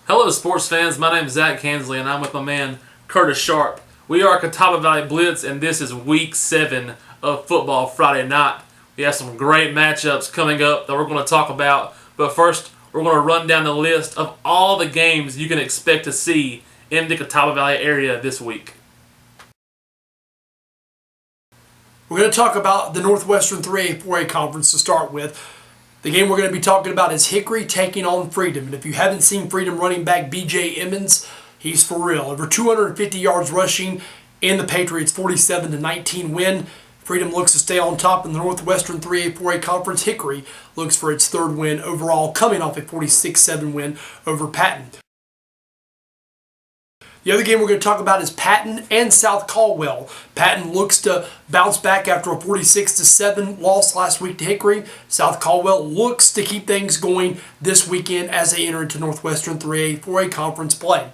Hello, sports fans. My name is Zach Kansley, and I'm with my man Curtis Sharp. We are Catawba Valley Blitz, and this is Week 7 of Football Friday Night. We have some great matchups coming up that we're going to talk about, but first, we're going to run down the list of all the games you can expect to see in the Catawba Valley area this week. We're going to talk about the Northwestern 3A 4A Conference to start with. The game we're going to be talking about is Hickory taking on Freedom. And if you haven't seen Freedom running back B.J. Emmons, he's for real. Over 250 yards rushing and the Patriots' 47-19 win. Freedom looks to stay on top in the Northwestern 3A 4A Conference. Hickory looks for its third win overall, coming off a 46-7 win over Patton. The other game we're going to talk about is Patton and South Caldwell. Patton looks to bounce back after a 46-7 loss last week to Hickory. South Caldwell looks to keep things going this weekend as they enter into Northwestern 3A 4A Conference play.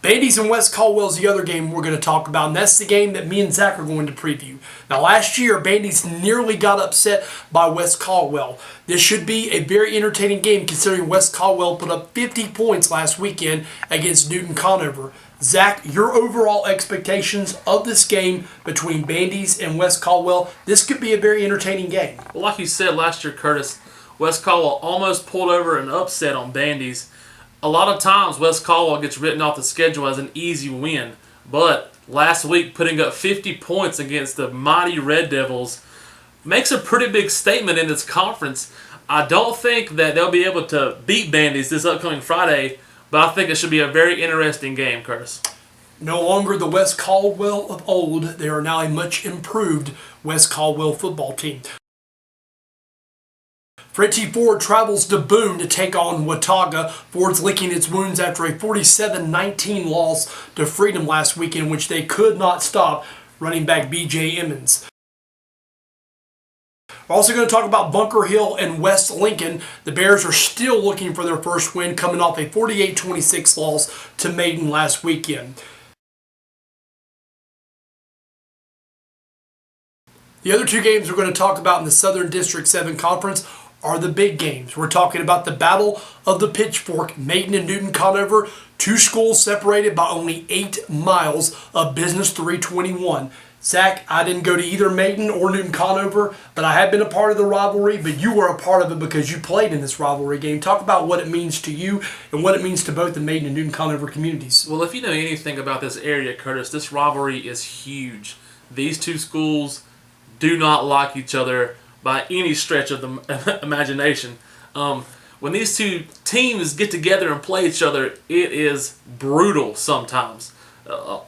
Bandy's and West Caldwell is the other game we're going to talk about, and that's the game that me and Zach are going to preview. Now, last year, Bandy's nearly got upset by West Caldwell. This should be a very entertaining game considering West Caldwell put up 50 points last weekend against Newton Conover. Zach, your overall expectations of this game between Bandy's and West Caldwell, this could be a very entertaining game. Well, like you said last year, Curtis, West Caldwell almost pulled over an upset on Bandy's. A lot of times, West Caldwell gets written off the schedule as an easy win, but last week putting up 50 points against the mighty Red Devils makes a pretty big statement in this conference. I don't think that they'll be able to beat Bandy's this upcoming Friday, but I think it should be a very interesting game, Curtis. No longer the West Caldwell of old, they are now a much improved West Caldwell football team. Fritchie Ford travels to Boone to take on Watauga. Ford's licking its wounds after a 47-19 loss to Freedom last weekend, which they could not stop running back B.J. Emmons. We're also going to talk about Bunker Hill and West Lincoln. The Bears are still looking for their first win, coming off a 48-26 loss to Maiden last weekend. The other two games we're going to talk about in the Southern District 7 Conference are the big games. We're talking about the Battle of the Pitchfork, Maiden and Newton Conover, two schools separated by only 8 miles of Business 321. Zach, I didn't go to either Maiden or Newton Conover, but I have been a part of the rivalry, but you were a part of it because you played in this rivalry game. Talk about what it means to you and what it means to both the Maiden and Newton Conover communities. Well, if you know anything about this area, Curtis, this rivalry is huge. These two schools do not like each other by any stretch of the imagination. When these two teams get together and play each other, it is brutal sometimes.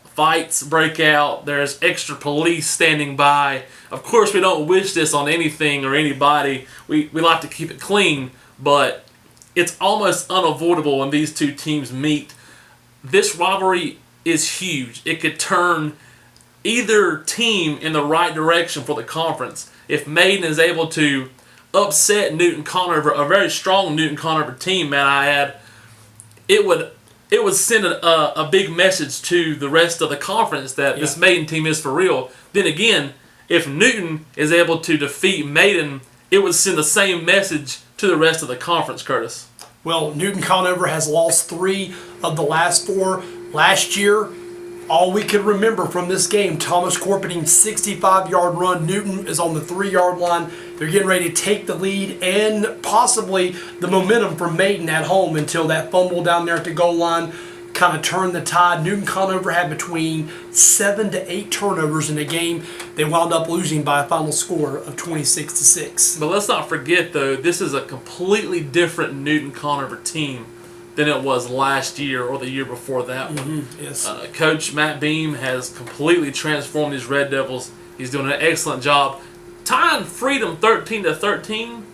Fights break out. There's extra police standing by. Of course, we don't wish this on anything or anybody. We like to keep it clean, but it's almost unavoidable when these two teams meet. This rivalry is huge. It could turn either team in the right direction for the conference. If Maiden is able to upset Newton Conover, a very strong Newton Conover team, man, I add, it would send a big message to the rest of the conference that this Maiden team is for real. Then again, if Newton is able to defeat Maiden, it would send the same message to the rest of the conference, Curtis. Well, Newton Conover has lost 3 of the last 4 last year. All we can remember from this game, Thomas Corpening's 65-yard run. Newton is on the 3-yard line. They're getting ready to take the lead and possibly the momentum from Maiden at home until that fumble down there at the goal line kind of turned the tide. Newton Conover had between 7 to 8 turnovers in the game. They wound up losing by a final score of 26-6. But let's not forget, though, this is a completely different Newton Conover team than it was last year or the year before that one. Yes. Coach Matt Beam has completely transformed these Red Devils. He's doing an excellent job. Tying Freedom 13-13,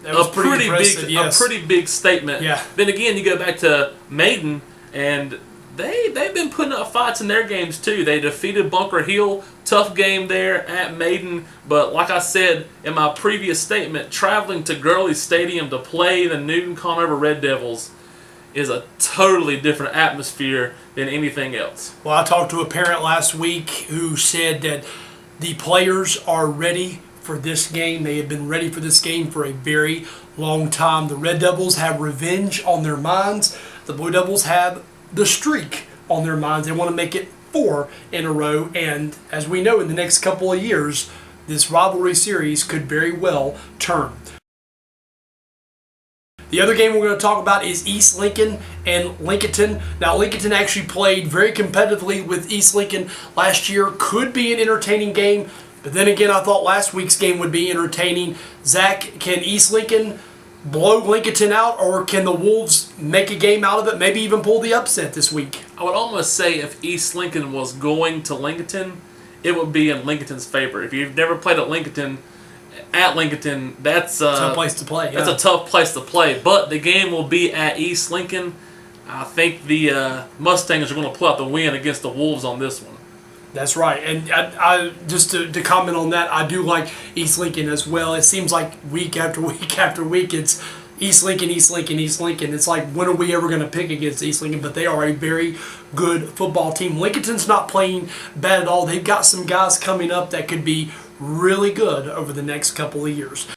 That was pretty impressive, big, yes. a pretty big statement. Yeah. Then again, you go back to Maiden, and they've been putting up fights in their games too. They defeated Bunker Hill, tough game there at Maiden. But like I said in my previous statement, traveling to Gurley Stadium to play the Newton Conover Red Devils is a totally different atmosphere than anything else. Well, I talked to a parent last week who said that the players are ready for this game. They have been ready for this game for a very long time. The Red Devils have revenge on their minds. The Blue Devils have the streak on their minds. They want to make it 4 in a row. And as we know, in the next couple of years, this rivalry series could very well turn. The other game we're going to talk about is East Lincoln and Lincolnton. Now, Lincolnton actually played very competitively with East Lincoln last year. Could be an entertaining game, but then again, I thought last week's game would be entertaining. Zach, can East Lincoln blow Lincolnton out, or can the Wolves make a game out of it, maybe even pull the upset this week? I would almost say if East Lincoln was going to Lincolnton, it would be in Lincolnton's favor. If you've never played at Lincolnton, that's a tough place to play. That's a tough place to play. But the game will be at East Lincoln. I think the Mustangs are going to pull out the win against the Wolves on this one. That's right. And I just to comment on that, I do like East Lincoln as well. It seems like week after week after week, it's East Lincoln, East Lincoln, East Lincoln. It's like, when are we ever going to pick against East Lincoln? But they are a very good football team. Lincolnton's not playing bad at all. They've got some guys coming up that could be really good over the next couple of years.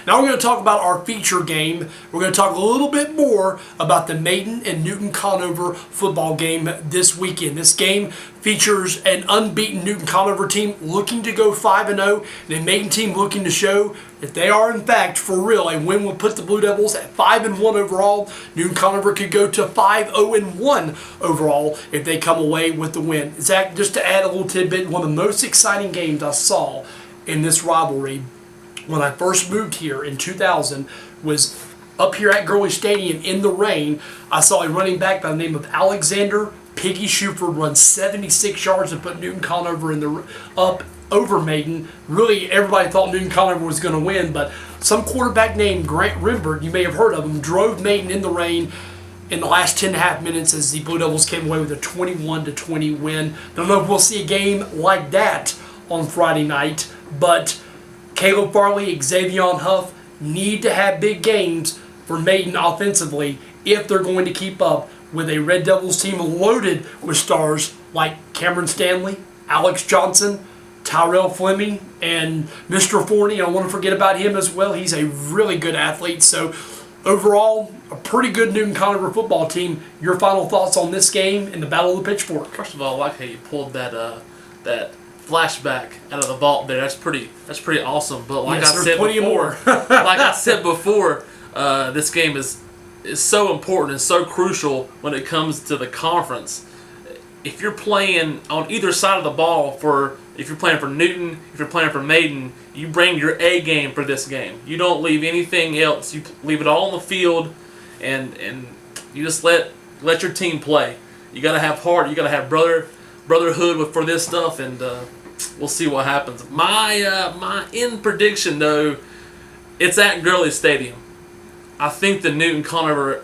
Now we're going to talk about our feature game. We're going to talk a little bit more about the Maiden and Newton Conover football game this weekend. This game features an unbeaten Newton Conover team looking to go 5-0, and a Maiden team looking to show that they are in fact for real. A win will put the Blue Devils at 5-1 overall. Newton Conover could go to 5-0-1 overall if they come away with the win. Zach, just to add a little tidbit, one of the most exciting games I saw in this rivalry when I first moved here in 2000 was up here at Gurley Stadium in the rain. I saw a running back by the name of Alexander Piggy Shuford run 76 yards and put Newton Conover up over Maiden. Really, everybody thought Newton Conover was going to win, but some quarterback named Grant Rimbert, you may have heard of him, drove Maiden in the rain in the last 10.5 minutes as the Blue Devils came away with a 21-20 win. Don't know if we'll see a game like that on Friday night, but Caleb Farley, Xavier Huff need to have big games for Maiden offensively if they're going to keep up with a Red Devils team loaded with stars like Cameron Stanley, Alex Johnson, Tyrell Fleming, and Mr. Forney. I don't want to forget about him as well. He's a really good athlete. So overall, a pretty good Newton Conover football team. Your final thoughts on this game and the Battle of the Pitchfork? First of all, I like how you pulled that flashback out of the vault there. That's pretty awesome. But like yes, I said before, this game is so important and so crucial when it comes to the conference. If you're playing on either side of the ball, if you're playing for Newton, if you're playing for Maiden, you bring your A game for this game. You don't leave anything else. You leave it all on the field, and you just let your team play. You got to have heart. You got to have brotherhood for this stuff, and we'll see what happens. My end prediction, though, it's at Gurley Stadium. I think the Newton Conover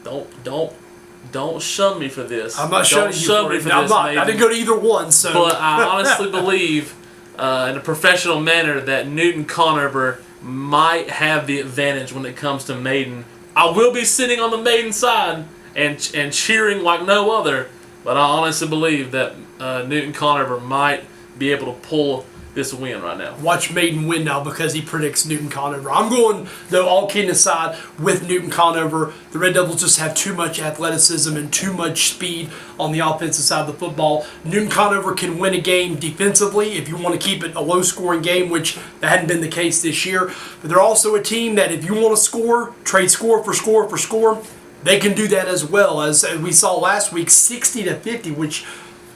don't shun me for this. I'm not shunning you for it. I didn't go to either one, so. But I honestly believe, in a professional manner, that Newton Conover might have the advantage when it comes to Maiden. I will be sitting on the Maiden side and cheering like no other. But I honestly believe that Newton Conover might be able to pull this win right now. Watch Maiden win now because he predicts Newton Conover. I'm going, though, all kidding aside, with Newton Conover. The Red Devils just have too much athleticism and too much speed on the offensive side of the football. Newton Conover can win a game defensively if you want to keep it a low-scoring game, which that hadn't been the case this year. But they're also a team that if you want to score, trade score for score for score, they can do that as well. As we saw last week, 60-50, which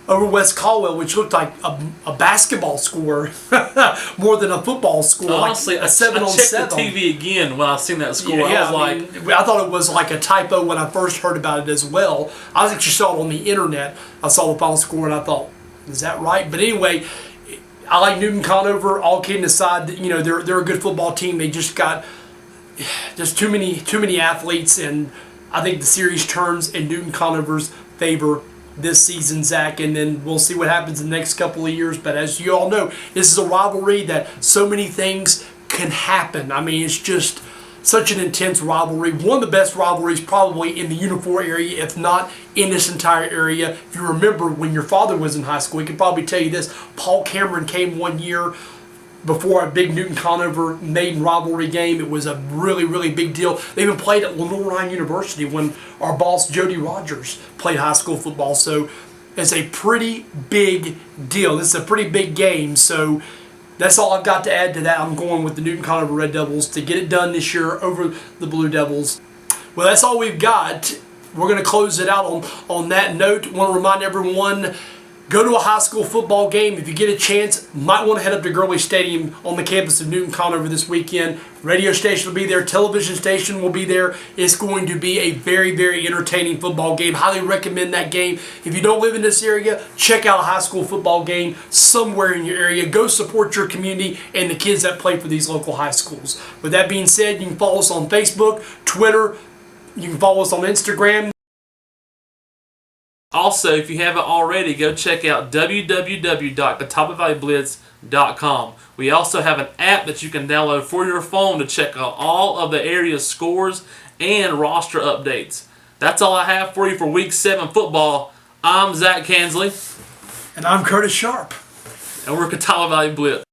over West Caldwell, which looked like a basketball score more than a football score. Honestly, like a 7-on-7. I checked the TV again when I seen that score. Yeah, I thought it was like a typo when I first heard about it as well. I actually saw it on the internet. I saw the final score and I thought, is that right? But anyway, I like Newton Conover. All kidding aside, they're a good football team. They just got just too many athletes, and I think the series turns in Newton Conover's favor this season, Zach, and then we'll see what happens in the next couple of years. But as you all know, this is a rivalry that so many things can happen. I mean, it's just such an intense rivalry. One of the best rivalries probably in the Union area, if not in this entire area. If you remember when your father was in high school, he could probably tell you this. Paul Cameron came one year before a big Newton-Conover maiden rivalry game. It was a really, really big deal. They even played at Lenore University when our boss Jody Rogers played high school football. So it's a pretty big deal. This is a pretty big game. So that's all I've got to add to that. I'm going with the Newton-Conover Red Devils to get it done this year over the Blue Devils. Well, that's all we've got. We're going to close it out on that note. I want to remind everyone, go to a high school football game. If you get a chance, might want to head up to Gurley Stadium on the campus of Newton-Conover this weekend. Radio station will be there. Television station will be there. It's going to be a very, very entertaining football game. Highly recommend that game. If you don't live in this area, check out a high school football game somewhere in your area. Go support your community and the kids that play for these local high schools. With that being said, you can follow us on Facebook, Twitter. You can follow us on Instagram. Also, if you haven't already, go check out www.CatawbaValleyBlitz.com. We also have an app that you can download for your phone to check out all of the area's scores and roster updates. That's all I have for you for Week 7 football. I'm Zach Kansley. And I'm Curtis Sharp. And we're Catawba Valley Blitz.